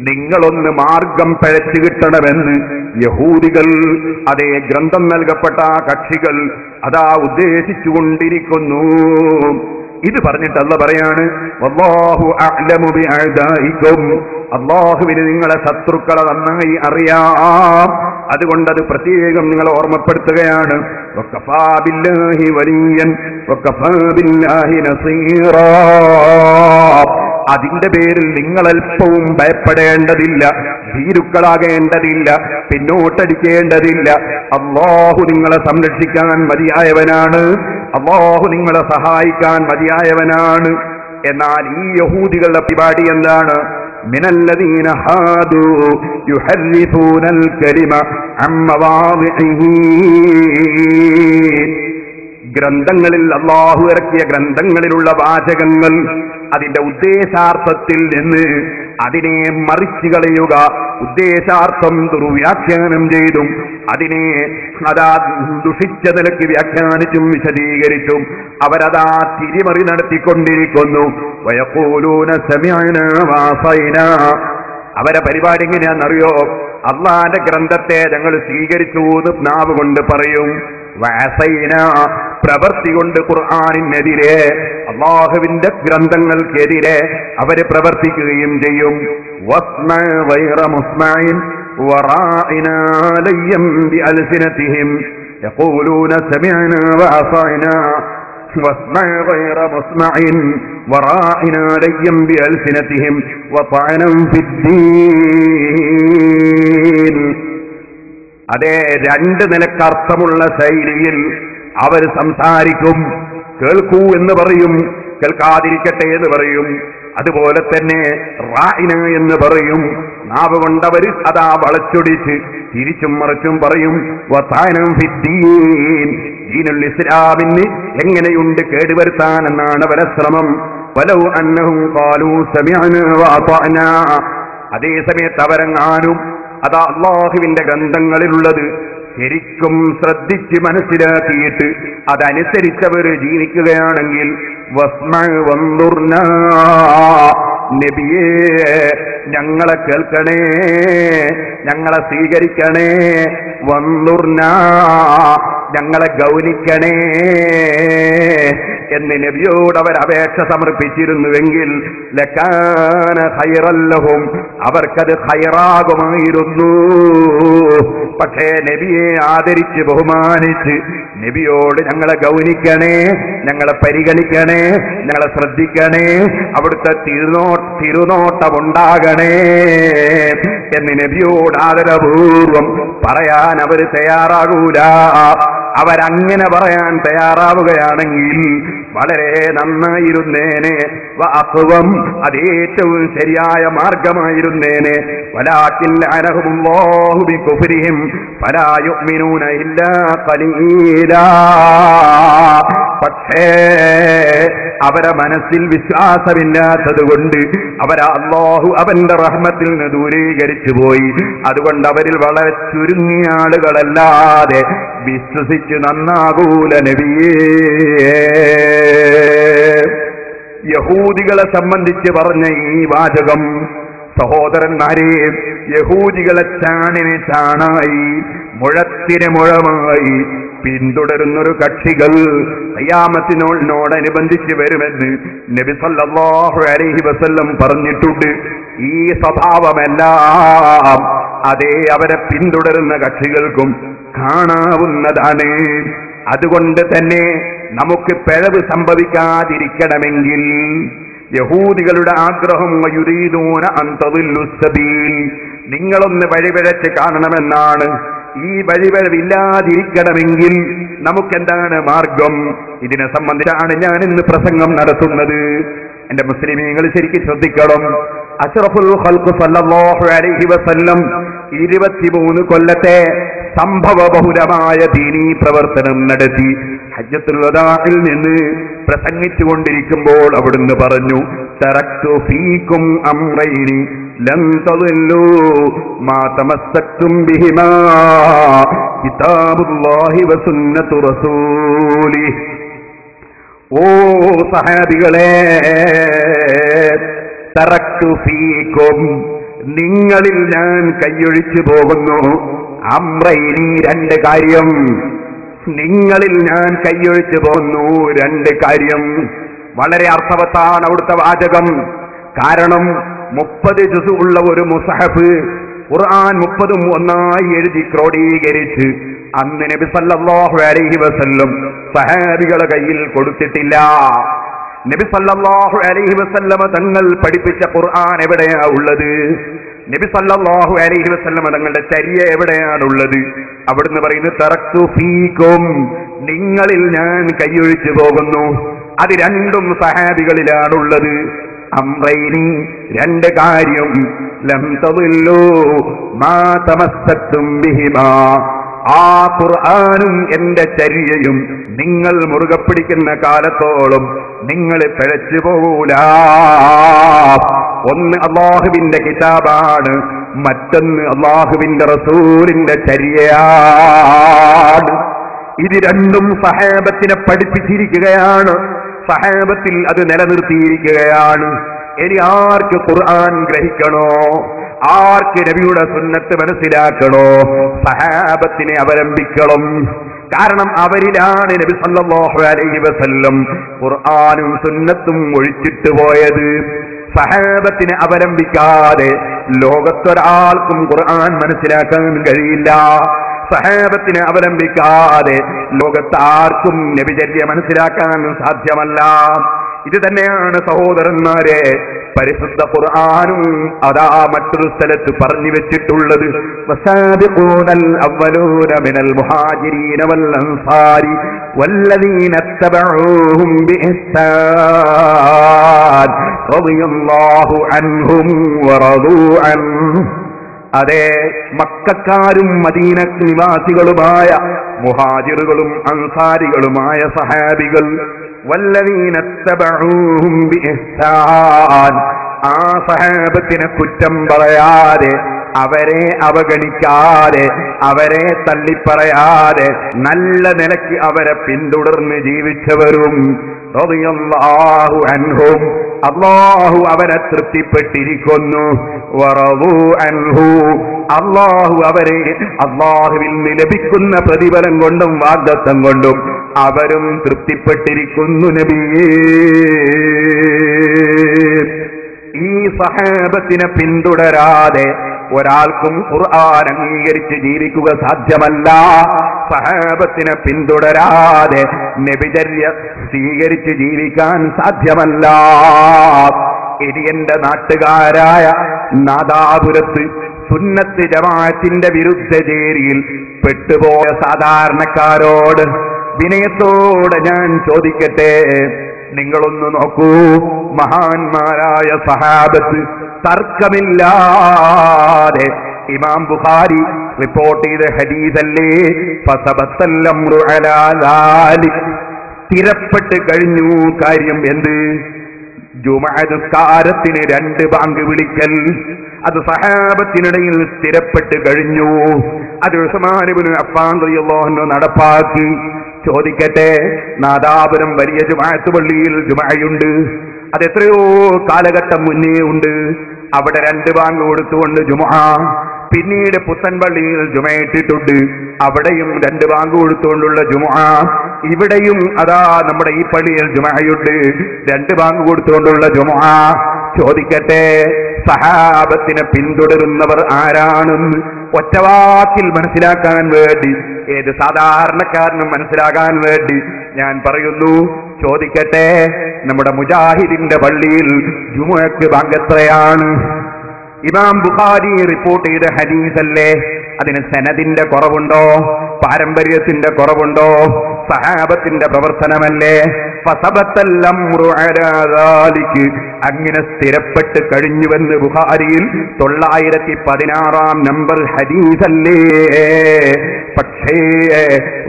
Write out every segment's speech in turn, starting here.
നിങ്ങളൊന്ന് മാർഗം പിഴച്ചു കിട്ടണമെന്ന് യഹൂദികൾ, അതേ ഗ്രന്ഥം നൽകപ്പെട്ട കക്ഷികൾ അതാ ഉദ്ദേശിച്ചുകൊണ്ടിരിക്കുന്നു. ഇത് പറഞ്ഞിട്ട് അല്ലാഹു പറയാണ്, വല്ലാഹു അഅ്ലമു ബിഅഅദാഇകും, അല്ലാഹുവിന് നിങ്ങളെ ശത്രുക്കളെ നന്നായി അറിയാം. അതുകൊണ്ടത് പ്രത്യേകം നിങ്ങളെ ഓർമ്മപ്പെടുത്തുകയാണ്. വകഫാ ബില്ലാഹി വലിയൻ വകഫാ ബില്ലാഹി നസീറാ. അതിന്റെ പേരിൽ നിങ്ങളൽപ്പവും ഭയപ്പെടേണ്ടതില്ല, ഭീരുക്കളാകേണ്ടതില്ല, പിന്നോട്ടടിക്കേണ്ടതില്ല. അല്ലാഹു നിങ്ങളെ സംരക്ഷിക്കാൻ മതിയായവനാണ്, അല്ലാഹു നിങ്ങളെ സഹായിക്കാൻ മതിയായവനാണ്. എന്നാൽ ഈ യഹൂദികളുടെ പരിപാടി എന്താണ്? മിനല്ലദീന ഹാദു യുഹർരിഫൂനൽ കലിമ അൻ മവാദിഇഹി. ഗ്രന്ഥങ്ങളിൽ, അല്ലാഹു ഇറക്കിയ ഗ്രന്ഥങ്ങളിലുള്ള വാചകങ്ങൾ അതിന്റെ ഉദ്ദേശാർത്ഥത്തിൽ നിന്ന് അതിനെ മറിച്ചു കളയുക, ഉദ്ദേശാർത്ഥം ദുർവ്യാഖ്യാനം ചെയ്തും അതിനെ അതാ ദുഷിച്ച നിലയ്ക്ക് വ്യാഖ്യാനിച്ചും വിശദീകരിച്ചും അവരതാ തിരിമറി നടത്തിക്കൊണ്ടിരിക്കുന്നു. വയഖൂലൂന സമിഅനാ വഅസൈനാ. അവരെ പരിപാടി എങ്ങനെയാണെന്നറിയോ? അള്ളാന്റെ ഗ്രന്ഥത്തെ ഞങ്ങൾ സ്വീകരിച്ചു എന്ന് നാവ് കൊണ്ട് പറയും, വഅസൈന പ്രവൃത്തി കൊണ്ട് ഖുർആനിനെതിരെ, അല്ലാഹുവിന്റെ ഗ്രന്ഥങ്ങൾക്കെതിരെ അവര് പ്രവർത്തിക്കുകയും ചെയ്യും. വസ്മഅ ഗൈറ മുസ്മഇൻ വറാഇനാ ലയ്യം ബിഅൽസിനതിഹിം യഖൂലൂന സമിഅനാ വഅസൈനാ വസ്മഅ ഗൈറ മുസ്മഇൻ വറാഇനാ ലയ്യം ബിഅൽസിനതിഹിം വതഅനം ഫിദ്ദീൻ. അതേ, രണ്ട് നിലക്കർത്ഥമുള്ള ശൈലിയിൽ അവർ സംസാരിക്കും. കേൾക്കൂ എന്ന് പറയും, കേൾക്കാതിരിക്കട്ടെ എന്ന് പറയും. അതുപോലെ തന്നെ റാഇന എന്ന് പറയും. നാവ് കൊണ്ടവർ അതാ വളച്ചൊടിച്ച് തിരിച്ചും മറിച്ചും പറയും. വതഅനം ഫിദ്ദീൻ. ദീനുൽ ഇസ്ലാമിന് എങ്ങനെയുണ്ട് കേടുവരുത്താൻ എന്നാണ് അവരുടെ ശ്രമം. വലൗ അന്നഹും ഖാലൂ സമിഅനാ വഅതഅനാ. അതേ സമയത്ത് അവരെങ്ങാനും അതാ അല്ലാഹുവിന്റെ ഗ്രന്ഥങ്ങളിലുള്ളത് ശരിക്കും ശ്രദ്ധിച്ച് മനസ്സിലാക്കിയിട്ട് അതനുസരിച്ചവർ ജീവിക്കുകയാണെങ്കിൽ, വസ്മഅ വൻദുർനാ, നബിയേ ഞങ്ങളെ കേൾക്കണേ, ഞങ്ങളെ സ്വീകരിക്കണേ, വൻദുർനാ ഞങ്ങളെ ഗൗനിക്കണേ എന്ന് നബിയോട് അവർ അപേക്ഷ സമർപ്പിച്ചിരുന്നുവെങ്കിൽ ലകാന ഖൈറൻ ലഹും, അവർക്കത് ഖൈറാകുമായിരുന്നു. പക്ഷേ നബിയെ ആദരിച്ച് ബഹുമാനിച്ച് നബിയോട് ഞങ്ങളെ ഗൗനിക്കണേ, ഞങ്ങളെ പരിഗണിക്കണേ, ഞങ്ങളെ ശ്രദ്ധിക്കണേ, അവിടുത്തെ തിരുനോട്ടമുണ്ടാകണേ എന്ന് നബിയോട് ആദരപൂർവം പറയാൻ അവർ തയ്യാറാകൂല. അവരങ്ങനെ പറയാൻ തയ്യാറാവുകയാണെങ്കിൽ വളരെ നന്നായിരുന്നേനെ. വഅഖ്വം, അത് ഏറ്റവും ശരിയായ മാർഗമായിരുന്നേനെ. വലാകിൻ ലഅനഹുമുല്ലാഹു ബികുഫ്രിഹിം ഫലാ യുഅ്മിനൂന ഇല്ലാ ഖലീലാ. പക്ഷേ അവരെ മനസ്സിൽ വിശ്വാസമില്ലാത്തത് കൊണ്ട് അവരെ അല്ലാഹു അവന്റെ റഹ്മത്തിൽ നിന്ന് ദൂരീകരിച്ചു പോയി. അതുകൊണ്ട് അവരിൽ വളരെ ചുരുങ്ങിയ ആളുകളല്ലാതെ വിശ്വസിച്ച് നന്നാകൂല നബിയേ. യഹൂദികളെ സംബന്ധിച്ച് പറഞ്ഞ ഈ വാചകം, സഹോദരന്മാരെ, യഹൂദികളെ ചാണിന് ചാണായി മുഴത്തിന് മുഴമായി പിന്തുടരുന്നൊരു കക്ഷികൾ ഖിയാമത്തിനോടനുബന്ധിച്ച് വരുമെന്ന് നബി സല്ലല്ലാഹു അലൈഹി വസല്ലം പറഞ്ഞിട്ടുണ്ട്. ഈ സ്വഭാവമെല്ലാം അതേ അവരെ പിന്തുടരുന്ന കക്ഷികൾക്കും കാണാവുന്നതാണ്. അതുകൊണ്ട് തന്നെ നമുക്ക് പിഴവ് സംഭവിക്കാതിരിക്കണമെങ്കിൽ യഹൂദികളുടെ ആഗ്രഹം വയുരീദൂന അൻ തദില്ലു സബീൽ, നിങ്ങളൊന്ന് വഴിപിഴച്ച് കാണണമെന്നാണ്. ഈ വഴിപിഴവില്ലാതിരിക്കണമെങ്കിൽ നമുക്കെന്താണ് മാർഗം? ഇതിനെ സംബന്ധിച്ചാണ് ഞാൻ ഇന്ന് പ്രസംഗം നടത്തുന്നത്. എന്റെ മുസ്ലിമീങ്ങൾ ശരിക്കും ശ്രദ്ധിക്കണം. അഷ്റഫുൽ ഖൽഖ് സല്ലല്ലാഹു അലൈഹി വസല്ലം 23 കൊല്ലത്തെ സംഭവബഹുലമായ ദീനീ പ്രവർത്തനം നടത്തി ഹജ്ജത്തുൽ വദാഇൽ നിന്ന് പ്രസംഗിച്ചു കൊണ്ടിരിക്കുമ്പോൾ അവിടുന്ന് പറഞ്ഞു, തറക്തു ഫീകും അംറൈനി ലൻ തദില്ലു മാ തമസ്സക്തും ബിഹിമാ കിതാബുല്ലാഹി വസുന്നത്തു റസൂലിഹി. ഓ സഹാബികളെ, തറക്തു ഫീകും, നിങ്ങളിൽ ഞാൻ കൈയൊഴിച്ചു പോകുന്നു, അംറൈനി, രണ്ട് കാര്യം. നിങ്ങളിൽ ഞാൻ കൈയൊഴിച്ചു പോകുന്നു, രണ്ട് കാര്യം. വളരെ അർത്ഥവത്താണ് അവിടുത്തെ വാചകം. കാരണം 30 ജുസ് ഉള്ള ഒരു മുസഹഫ്, ഖുർആൻ 30 ഒന്നായി എഴുതി ക്രോഡീകരിച്ച് അന്ന് നബി സല്ലല്ലാഹു അലൈഹി വസല്ലം സഹാബികളുടെ കയ്യിൽ കൊടുത്തിട്ടില്ല. നബി സല്ലല്ലാഹു അലൈഹി വസല്ലം തങ്ങൾ പഠിപ്പിച്ച ഖുർആൻ എവിടെയാ ഉള്ളത്? നബി സല്ലല്ലാഹു അലൈഹി വസല്ലം തങ്ങളുടെ ചര്യ എവിടെയാണുള്ളത്? അവിടുന്ന് പറയുന്നത് തറക്തു ഫീകും, നിങ്ങളിൽ ഞാൻ കൈയൊഴിച്ചു പോകുന്നു. അത് രണ്ടും സഹാബികളിലാണുള്ളത്. അംറൈനി, രണ്ട് കാര്യം. ലം തദില്ലു മാ തമസ്സക്തും ബിഹിമാ, ആ ഖുർആനും എന്റെ ചര്യയും നിങ്ങൾ മുറുകെ പിടിക്കുന്ന കാലത്തോളം നിങ്ങൾ പിഴച്ചു പോകൂല. ഒന്ന് അല്ലാഹുവിന്റെ കിതാബാണ്, മറ്റൊന്ന് അല്ലാഹുവിന്റെ റസൂലിന്റെ ചര്യയാണ്. ഇത് രണ്ടും സഹാബത്തിനെ പഠിപ്പിച്ചിരിക്കുകയാണ്, സഹാബത്തിൽ അത് നിലനിർത്തിയിരിക്കുകയാണ്. ഇനി ആർക്ക് ഖുർആൻ ഗ്രഹിക്കണോ, ആർക്ക് നബിയുടെ സുന്നത്ത് മനസ്സിലാക്കണോ, സഹാബത്തിനെ അവലംബിക്കണം. കാരണം അവരിലാണ് നബി സല്ലല്ലാഹു അലൈഹി വസല്ലം ഖുർആനും സുന്നത്തും ഒഴിച്ചിട്ട് പോയത്. സഹാബത്തിനെ അവലംബിക്കാതെ ലോകത്തൊരാൾക്കും ഖുർആൻ മനസ്സിലാക്കാൻ കഴിയില്ല. സഹാബത്തിനെ അവലംബിക്കാതെ ലോകത്താർക്കും നബിചര്യ മനസ്സിലാക്കാൻ സാധ്യമല്ല. ഇത് തന്നെയാണ് സഹോദരന്മാരെ പരിശുദ്ധ ഖുർആനും അതാ മറ്റൊരു സ്ഥലത്ത് പറഞ്ഞു വെച്ചിട്ടുള്ളത്. വസാബിഖൂനൽ അവ്വലൂന മിനൽ മുഹാജിരീന വൽ അൻസാരി വല്ലദീന തബഊഹും ബിഇഹ്സാൻ റളിയല്ലാഹു അൻഹും വറദൂ അൻഹു. അതെ, മക്കക്കാരും മദീന നിവാസികളുമായ മുഹാജിറുകളും അൻസാരികളുമായ സഹാബികൾ, വല്ലദീന തബഊഹും ബിഇഹ്സാൻ, ആ സഹാബത്തിനെ കുറ്റം പറയാതെ, അവരെ അവഗണിക്കാതെ, അവരെ തള്ളിപ്പറയാതെ നല്ല നിലയ്ക്ക് അവരെ പിന്തുടർന്ന് ജീവിച്ചവരും റളിയല്ലാഹു അൻഹും, അല്ലാഹു അവരെ തൃപ്തിപ്പെട്ടിരിക്കുന്നു. വറദൂ അൻഹു, അല്ലാഹു അവരെ അല്ലാഹുവിൽ നിന്ന് ലഭിക്കുന്ന പ്രതിഫലം കൊണ്ടും വാഗ്ദത്തം കൊണ്ടും അവരും തൃപ്തിപ്പെട്ടിരിക്കുന്നു നബിയേ. ഈ സഹാബത്തിനെ പിന്തുടരാതെ ഒരാൾക്കും ഖുർആൻ അംഗീകരിച്ച് ജീവിക്കുക സാധ്യമല്ല. സഹാബത്തിനെ പിന്തുടരാതെ നബിചര്യ സ്വീകരിച്ച് ജീവിക്കാൻ സാധ്യമല്ല. ഇനി എന്റെ നാട്ടുകാരായ നാദാപുരത്ത് സുന്നത്ത് ജമാഅത്തിന്റെ വിരുദ്ധ ചേരിയിൽ പെട്ടുപോയ സാധാരണക്കാരോട് വിനയത്തോടെ ഞാൻ ചോദിക്കട്ടെ, നിങ്ങളൊന്ന് നോക്കൂ, മഹാന്മാരായ സഹാബത്ത് തർക്കമില്ലാതെ ഇമാം ബുഖാരി റിപ്പോർട്ട് ചെയ്ത ഹദീസല്ലേ, ഫസബത്തൽ അംറു അലാ ദാലിക്, സ്ഥിരപ്പെട്ട് കഴിഞ്ഞു കാര്യം. എന്ത്? ജുമുഅ നിസ്കാരത്തിന് 2 ബാങ്ക് വിളിക്കൽ, അത് സഹാബത്തിനിടയിൽ സ്ഥിരപ്പെട്ട് കഴിഞ്ഞു. അത് ഉസ്മാൻ ഇബ്നു അഫ്ഫാൻ റളിയല്ലാഹു അൻഹു നടപ്പാക്കി. ചോദിക്കട്ടെ, നാദാപുരം വലിയ ജുമുഅത്ത് പള്ളിയിൽ ജുമുഅയുണ്ട്, അതെത്രയോ കാലഘട്ടം മുന്നേ ഉണ്ട്. അവിടെ 2 ബാങ്ക് കൊടുത്തുകൊണ്ട് ജുമുഅ. പിന്നീട് പുത്തൻപള്ളിയിൽ ജുമുഅയിട്ടിട്ടുണ്ട്, അവിടെയും 2 ബാങ്ക് കൊടുത്തുകൊണ്ടുള്ള ജുമുഅ. ഇവിടെയും അതാ നമ്മുടെ ഈ പള്ളിയിൽ ജുമുഅയുണ്ട്, 2 ബാങ്ക് കൊടുത്തുകൊണ്ടുള്ള ജുമുഅ. ചോദിക്കട്ടെ, സഹാബത്തിനെ പിന്തുടരുന്നവർ ആരാണെന്ന് ഒറ്റവാക്കിൽ മനസ്സിലാക്കാൻ വേണ്ടി, ഏത് സാധാരണക്കാരനും മനസ്സിലാകാൻ വേണ്ടി ഞാൻ പറയുന്നു. ചോദിക്കട്ടെ, നമ്മുടെ മുജാഹിദിന്റെ പള്ളിയിൽ ജുമുഅക്ക് ബാങ്ക് എത്രയാണ്? ഇമാം ബുഖാരി റിപ്പോർട്ട് ചെയ്ത ഹദീസല്ലേ, അതിന് സനദിന്റെ കുറവുണ്ടോ? പാരമ്പര്യത്തിന്റെ കുറവുണ്ടോ? സഹാബത്തിന്റെ പ്രവർത്തനമല്ലേ? ഫസബത്തൽ അംറു അലാ ദാലിക്, അങ്ങനെ സ്ഥിരപ്പെട്ട് കഴിഞ്ഞുവെന്ന് ബുഖാരിയിൽ 916 നമ്പർ ഹദീസല്ലേ. പക്ഷേ പക്ഷേ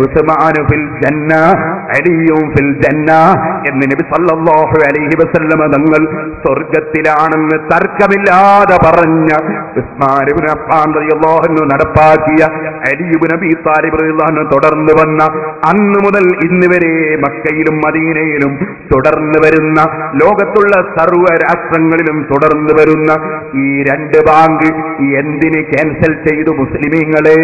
ഉസ്മാനു ഫിൽ ജന്ന അലിയും ഫിൽ ജന്ന എന്ന് നബി സല്ലല്ലാഹു അലൈഹി വസല്ലം തങ്ങൾ സ്വർഗ്ഗത്തിലാണെന്ന് തർക്കമില്ലാതെ പറഞ്ഞ ഉസ്മാൻ ഇബ്നു അഫ്ഫാൻ റളിയല്ലാഹു അൻഹു നടപ്പാക്കിയ അലി ഇബ്നു അബീ താലിബ് റളിയല്ലാഹു അൻഹു തുടർന്ന് വന്ന അന്ന് മുതൽ ഇന്ന് വരെ മക്കയിലും മദീനയിലും തുടർന്ന് വരുന്ന ലോകത്തുള്ള സർവ്വ രാഷ്ട്രങ്ങളിലും തുടർന്ന് വരുന്ന ഈ രണ്ട് ബാങ്ക് എന്തിന് ക്യാൻസൽ ചെയ്തു മുസ്ലിമീങ്ങളെ?